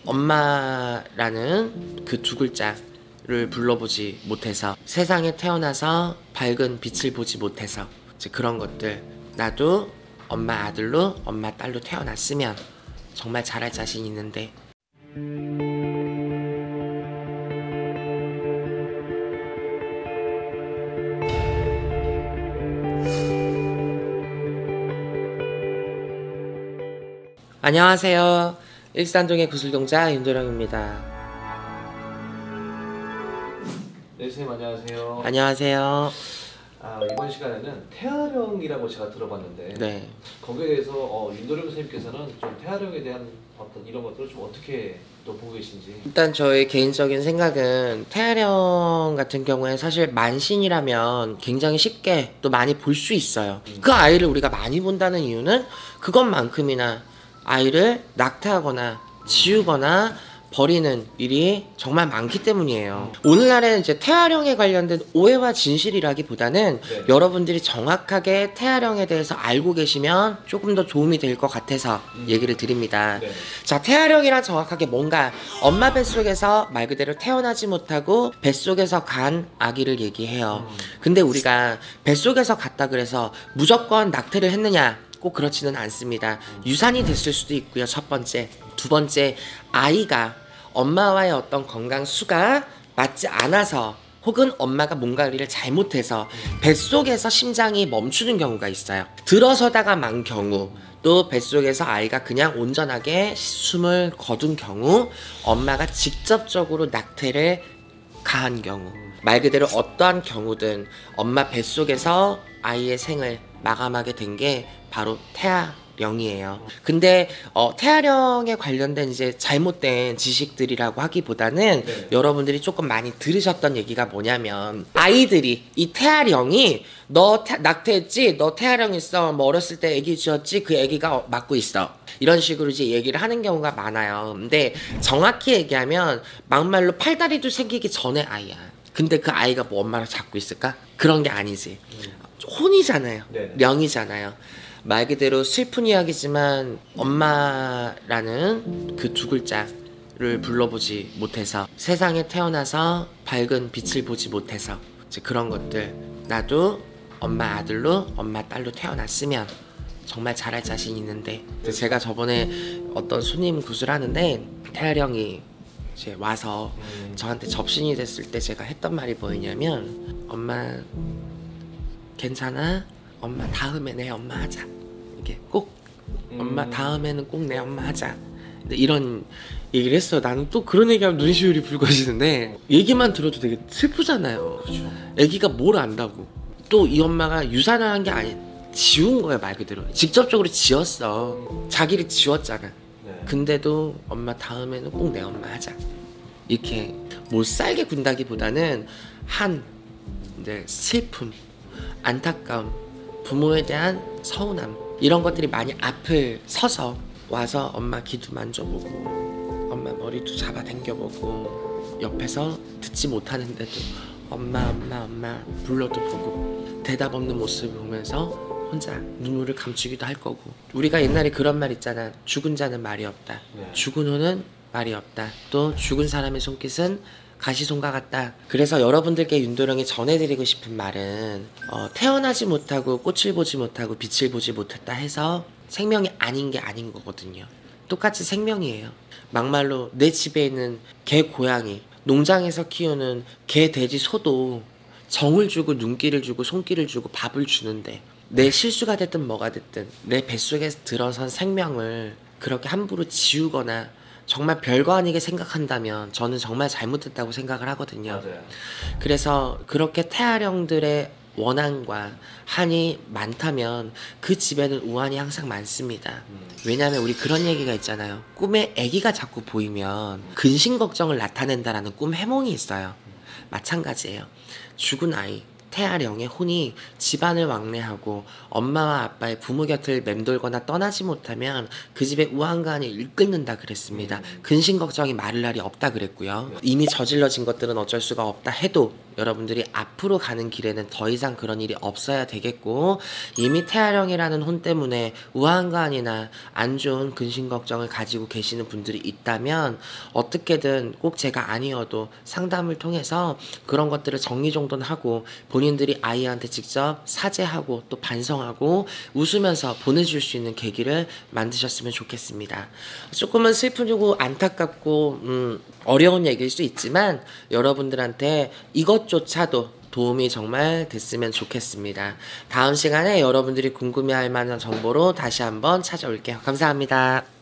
엄마라는 그 두 글자를 불러보지 못해서, 세상에 태어나서 밝은 빛을 보지 못해서, 이제 그런 것들, 나도 엄마 아들로 엄마 딸로 태어났으면 정말 잘할 자신 있는데. 안녕하세요. 일산동의 구슬동자 윤도령입니다. 네, 선생님 안녕하세요. 안녕하세요. 이번 시간에는 태아령이라고 제가 들어봤는데 네. 거기에 대해서 윤도령 선생님께서는 좀 태아령에 대한 어떤 이런 것들을 좀 어떻게 또 보고 계신지. 일단 저의 개인적인 생각은 태아령 같은 경우에 사실 만신이라면 굉장히 쉽게 또 많이 볼 수 있어요. 그 아이를 우리가 많이 본다는 이유는 그것만큼이나 아이를 낙태하거나 지우거나 버리는 일이 정말 많기 때문이에요. 오늘날에는 이제 태아령에 관련된 오해와 진실이라기보다는 여러분들이 정확하게 태아령에 대해서 알고 계시면 조금 더 도움이 될 것 같아서 얘기를 드립니다. 자, 태아령이란 정확하게 뭔가 엄마 뱃속에서 말 그대로 태어나지 못하고 뱃속에서 간 아기를 얘기해요. 근데 우리가 뱃속에서 갔다 그래서 무조건 낙태를 했느냐? 꼭 그렇지는 않습니다. 유산이 됐을 수도 있고요. 첫 번째. 두 번째, 아이가 엄마와의 어떤 건강수가 맞지 않아서 혹은 엄마가 뭔가를 잘못해서 뱃속에서 심장이 멈추는 경우가 있어요. 들어서다가 만 경우, 또 뱃속에서 아이가 그냥 온전하게 숨을 거둔 경우, 엄마가 직접적으로 낙태를 가한 경우, 말 그대로 어떠한 경우든 엄마 뱃속에서 아이의 생을 마감하게 된 게 바로 태아령이에요. 근데 태아령에 관련된 이제 잘못된 지식들이라고 하기보다는 여러분들이 조금 많이 들으셨던 얘기가 뭐냐면, 아이들이 이 태아령이 너 낙태했지? 너 태아령 있어? 뭐 어렸을 때 애기 지었지? 그 애기가 맞고 있어. 이런 식으로 이제 얘기를 하는 경우가 많아요. 근데 정확히 얘기하면 막말로 팔다리도 생기기 전에 아이야. 근데 그 아이가 뭐 엄마를 잡고 있을까? 그런 게 아니지. 혼이잖아요. 령이잖아요. 말 그대로 슬픈 이야기지만 엄마라는 그 두 글자를 불러보지 못해서, 세상에 태어나서 밝은 빛을 보지 못해서, 이제 그런 것들, 나도 엄마 아들로 엄마 딸로 태어났으면 정말 잘할 자신 있는데. 제가 저번에 어떤 손님 구슬하는데 태아령이 이제 와서 저한테 접신이 됐을 때 제가 했던 말이 뭐였냐면, 엄마 괜찮아? 엄마 다음에 내 엄마 하자. 이게 꼭 엄마 다음에는 꼭 내 엄마 하자. 근데 이런 얘기를 했어. 나는 또 그런 얘기하면 눈시울이 붉어지는데, 얘기만 들어도 되게 슬프잖아요. 그렇죠. 애기가 뭘 안다고. 또 이 엄마가 유산을 한 게 아니, 지운 거야. 말 그대로 직접적으로 지었어. 자기를 지웠잖아. 근데도 엄마 다음에는 꼭 내 엄마 하자. 이렇게 못 살게 군다기보다는 이제 슬픔, 안타까움, 부모에 대한 서운함, 이런 것들이 많이 앞을 서서 와서 엄마 귀도 만져보고 엄마 머리도 잡아 당겨보고 옆에서 듣지 못하는데도 엄마 불러도 보고 대답 없는 모습을 보면서 혼자 눈물을 감추기도 할 거고. 우리가 옛날에 그런 말 있잖아. 죽은 자는 말이 없다. 죽은 후는 말이 없다. 또 죽은 사람의 손깃은 가시손과 같다. 그래서 여러분들께 윤도령이 전해드리고 싶은 말은, 태어나지 못하고 꽃을 보지 못하고 빛을 보지 못했다 해서 생명이 아닌 게 아닌 거거든요. 똑같이 생명이에요. 막말로 내 집에 있는 개, 고양이, 농장에서 키우는 개, 돼지, 소도 정을 주고 눈길을 주고 손길을 주고 밥을 주는데, 내 실수가 됐든 뭐가 됐든 내 뱃속에 들어선 생명을 그렇게 함부로 지우거나 정말 별거 아니게 생각한다면 저는 정말 잘못했다고 생각을 하거든요. 맞아요. 그래서 그렇게 태아령들의 원한과 한이 많다면 그 집에는 우환이 항상 많습니다. 왜냐하면 우리 그런 얘기가 있잖아요. 꿈에 아기가 자꾸 보이면 근심 걱정을 나타낸다라는 꿈 해몽이 있어요. 마찬가지예요. 죽은 아이, 태아령의 혼이 집안을 왕래하고 엄마와 아빠의 부모 곁을 맴돌거나 떠나지 못하면 그 집의 우환관이 이끌는다 그랬습니다. 근심 걱정이 마를 날이 없다 그랬고요. 이미 저질러진 것들은 어쩔 수가 없다 해도 여러분들이 앞으로 가는 길에는 더 이상 그런 일이 없어야 되겠고, 이미 태아령이라는 혼 때문에 우한관이나 안 좋은 근심 걱정을 가지고 계시는 분들이 있다면 어떻게든 꼭 제가 아니어도 상담을 통해서 그런 것들을 정리정돈하고 본인들이 아이한테 직접 사죄하고 또 반성하고 웃으면서 보내줄 수 있는 계기를 만드셨으면 좋겠습니다. 조금은 슬프고 안타깝고 어려운 얘기일 수 있지만 여러분들한테 이것조차도 도움이 정말 됐으면 좋겠습니다. 다음 시간에 여러분들이 궁금해할 만한 정보로 다시 한번 찾아올게요. 감사합니다.